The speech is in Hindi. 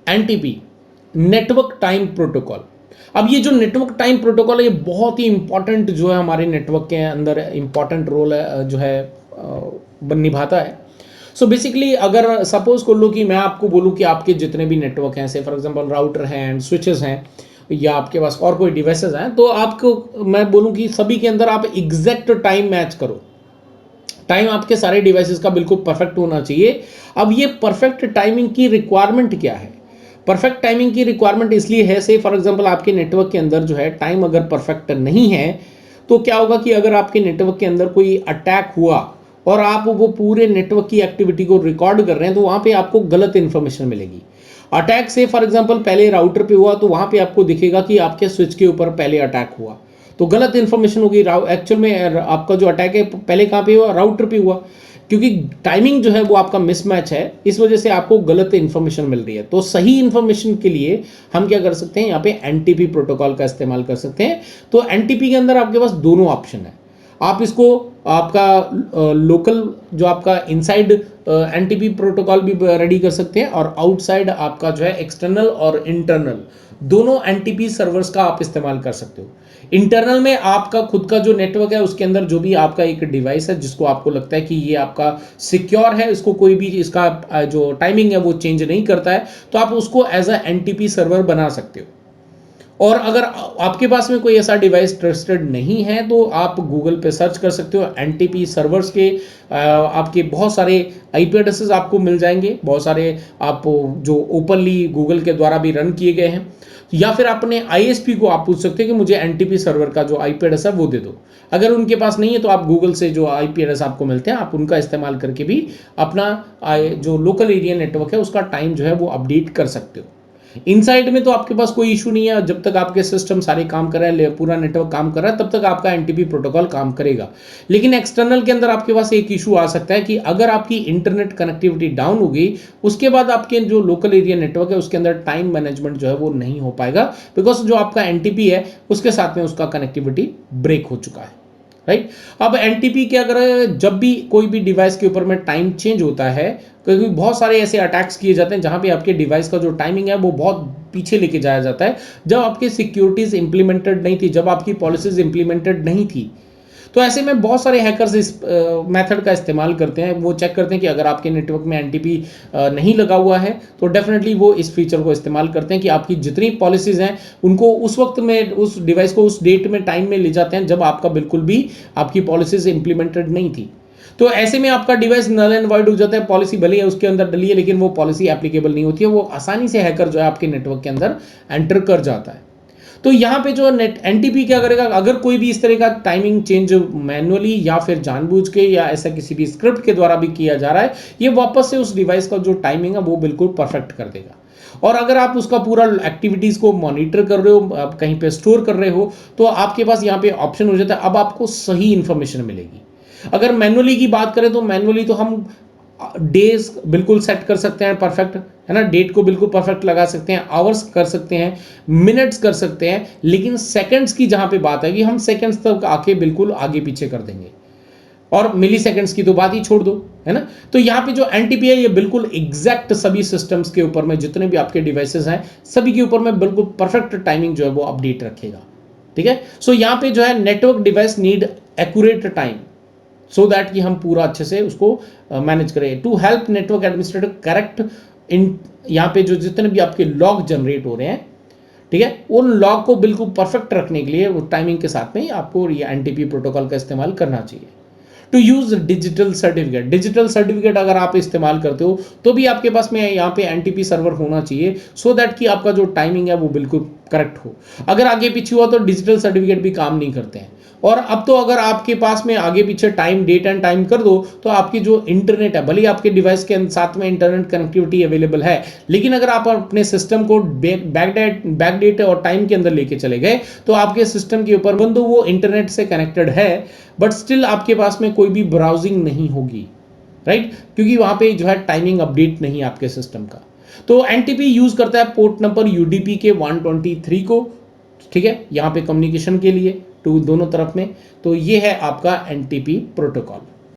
NTP, network time protocol. अब ये जो नेटवर्क टाइम प्रोटोकॉल है ये बहुत ही इंपॉर्टेंट जो है हमारे नेटवर्क के अंदर इंपॉर्टेंट रोल है जो है निभाता है। सो बेसिकली अगर सपोज कर लो कि मैं आपको बोलूँ कि आपके जितने भी नेटवर्क हैं, से फॉर एग्जांपल राउटर हैं, स्विचेस हैं, या आपके पास और कोई डिवाइसेस हैं, तो आपको मैं बोलूँ कि सभी के अंदर आप एग्जैक्ट टाइम मैच करो। टाइम आपके सारे डिवाइसेस का बिल्कुल परफेक्ट होना चाहिए। अब ये परफेक्ट टाइमिंग की रिक्वायरमेंट क्या है? परफेक्ट टाइमिंग की रिक्वायरमेंट इसलिए है, से फॉर एग्जांपल आपके नेटवर्क के अंदर जो है टाइम अगर परफेक्ट नहीं है तो क्या होगा कि अगर आपके नेटवर्क के अंदर कोई अटैक हुआ और आप वो पूरे नेटवर्क की एक्टिविटी को रिकॉर्ड कर रहे हैं तो वहां पे आपको गलत इंफॉर्मेशन मिलेगी। अटैक से फॉर एग्जांपल पहले राउटर पे हुआ तो वहां पे आपको दिखेगा कि आपके स्विच के ऊपर पहले अटैक हुआ, तो गलत इंफॉर्मेशन होगी। एक्चुअल में आपका जो अटैक है पहले कहाँ पे हुआ? राउटर पे हुआ, क्योंकि टाइमिंग जो है वो आपका मिसमैच है, इस वजह से आपको गलत इंफॉर्मेशन मिल रही है। तो सही इंफॉर्मेशन के लिए हम क्या कर सकते हैं? यहाँ पे एनटीपी प्रोटोकॉल का इस्तेमाल कर सकते हैं। तो एनटीपी के अंदर आपके पास दोनों ऑप्शन है। आप इसको आपका लोकल जो आपका इनसाइड एनटीपी प्रोटोकॉल भी रेडी कर सकते हैं, और आउटसाइड आपका जो है एक्सटर्नल और इंटरनल दोनों एनटीपी सर्वर्स का आप इस्तेमाल कर सकते हो। इंटरनल में आपका खुद का जो नेटवर्क है उसके अंदर जो भी आपका एक डिवाइस है जिसको आपको लगता है कि ये आपका सिक्योर है, इसको कोई भी इसका जो टाइमिंग है वो चेंज नहीं करता है, तो आप उसको एज अ एनटीपी सर्वर बना सकते हो। और अगर आपके पास में कोई ऐसा डिवाइस ट्रस्टेड नहीं है तो आप गूगल पे सर्च कर सकते हो एनटीपी सर्वर्स के, आपके बहुत सारे आईपी एड्रेसेस आपको मिल जाएंगे, बहुत सारे आप जो ओपनली गूगल के द्वारा भी रन किए गए हैं। या फिर अपने आईएसपी को आप पूछ सकते हैं कि मुझे एनटीपी सर्वर का जो आईपी एड्रेस है वो दे दो। अगर उनके पास नहीं है तो आप गूगल से जो आईपी एड्रेस आपको मिलते हैं आप उनका इस्तेमाल करके भी अपना जो लोकल एरिया नेटवर्क है उसका टाइम जो है वो अपडेट कर सकते हो। इनसाइड में तो आपके पास कोई इशू नहीं है, जब तक आपके सिस्टम सारे काम कर रहे हैं, पूरा नेटवर्क काम कर रहा है, तब तक आपका एनटीपी प्रोटोकॉल काम करेगा। लेकिन एक्सटर्नल के अंदर आपके पास एक इशू आ सकता है कि अगर आपकी इंटरनेट कनेक्टिविटी डाउन हो गई, उसके बाद आपके जो लोकल एरिया नेटवर्क है उसके अंदर टाइम मैनेजमेंट जो है वो नहीं हो पाएगा, बिकॉज जो आपका एनटीपी है उसके साथ में उसका कनेक्टिविटी ब्रेक हो चुका है। राइट। अब एनटीपी क्या कर रहा है? जब भी कोई भी डिवाइस के ऊपर में टाइम चेंज होता है, क्योंकि बहुत सारे ऐसे अटैक्स किए जाते हैं जहां पे आपके डिवाइस का जो टाइमिंग है वो बहुत पीछे लेके जाया जाता है, जब आपकी सिक्योरिटीज इंप्लीमेंटेड नहीं थी, जब आपकी पॉलिसीज इंप्लीमेंटेड नहीं थी। तो ऐसे में बहुत सारे हैकर्स इस मेथड का इस्तेमाल करते हैं। वो चेक करते हैं कि अगर आपके नेटवर्क में एनटीपी नहीं लगा हुआ है तो डेफिनेटली वो इस फीचर को इस्तेमाल करते हैं कि आपकी जितनी पॉलिसीज हैं उनको उस वक्त में, उस डिवाइस को उस डेट में, टाइम में ले जाते हैं जब आपका बिल्कुल भी आपकी पॉलिसीज इंप्लीमेंटेड नहीं थी। तो ऐसे में आपका डिवाइस नल एंड वॉइड हो जाता है, पॉलिसी भले ही उसके अंदर डली है लेकिन वो पॉलिसी एप्लीकेबल नहीं होती है, वो आसानी से हैकर जो है आपके नेटवर्क के अंदर एंटर कर जाता है। तो यहाँ पे जो नेट एनटीपी क्या करेगा? अगर कोई भी इस तरह का टाइमिंग चेंज मैनुअली या फिर जानबूझ के या ऐसा किसी भी स्क्रिप्ट के द्वारा भी किया जा रहा है, ये वापस से उस डिवाइस का जो टाइमिंग है वो बिल्कुल परफेक्ट कर देगा। और अगर आप उसका पूरा एक्टिविटीज को मॉनिटर कर रहे हो, आप कहीं पे स्टोर कर रहे हो, तो आपके पास यहाँ पे ऑप्शन हो जाता है, अब आपको सही इंफॉर्मेशन मिलेगी। अगर मैनुअली की बात करें तो मैनुअली तो हम डेज बिल्कुल सेट कर सकते हैं परफेक्ट, है ना, डेट को बिल्कुल परफेक्ट लगा सकते हैं, आवर्स कर सकते हैं, मिनट्स कर सकते हैं, लेकिन सेकंड्स की जहां पे बात आएगी हम सेकंड्स तक आके बिल्कुल आगे पीछे कर देंगे, और मिली सेकंड्स की तो बात ही छोड़ दो, है ना। तो यहाँ पे जो एनटीपी है ये बिल्कुल एग्जैक्ट सभी सिस्टम्स के ऊपर में, जितने भी आपके डिवाइसेस हैं सभी के ऊपर में बिल्कुल परफेक्ट टाइमिंग जो है वो अपडेट रखेगा। ठीक है। सो यहाँ पे जो है network device need accurate time, so that कि हम पूरा अच्छे से उसको मैनेज करें। To help network administrator correct in, यहाँ पे जो जितने भी आपके लॉग जनरेट हो रहे हैं, ठीक है, उन लॉग को बिल्कुल परफेक्ट रखने के लिए वो टाइमिंग के साथ में आपको ये एनटीपी प्रोटोकॉल का इस्तेमाल करना चाहिए। To use digital certificate, digital certificate अगर आप इस्तेमाल करते हो तो भी आपके पास में यहाँ पे एनटीपी सर्वर होना चाहिए, सो दैट कि आपका जो टाइमिंग है वो बिल्कुल करेक्ट हो। अगर आगे पीछे हुआ तो डिजिटल सर्टिफिकेट भी काम नहीं करते हैं। और अब तो अगर आपके पास में आगे पीछे टाइम, डेट एंड टाइम कर दो तो आपकी जो इंटरनेट है, भले ही आपके डिवाइस के साथ में इंटरनेट कनेक्टिविटी अवेलेबल है, लेकिन अगर आप अपने सिस्टम को बैक डेट और टाइम के अंदर लेके चले गए तो आपके सिस्टम के ऊपर बंदो वो इंटरनेट से कनेक्टेड है बट स्टिल आपके पास में कोई भी ब्राउजिंग नहीं होगी, राइट, क्योंकि वहां पे जो है टाइमिंग अपडेट नहीं है आपके सिस्टम का। तो एनटीपी यूज करता है पोर्ट नंबर यूडीपी के 123 को, ठीक है, यहाँ पे कम्युनिकेशन के लिए टू दोनों तरफ में। तो ये है आपका एनटीपी प्रोटोकॉल।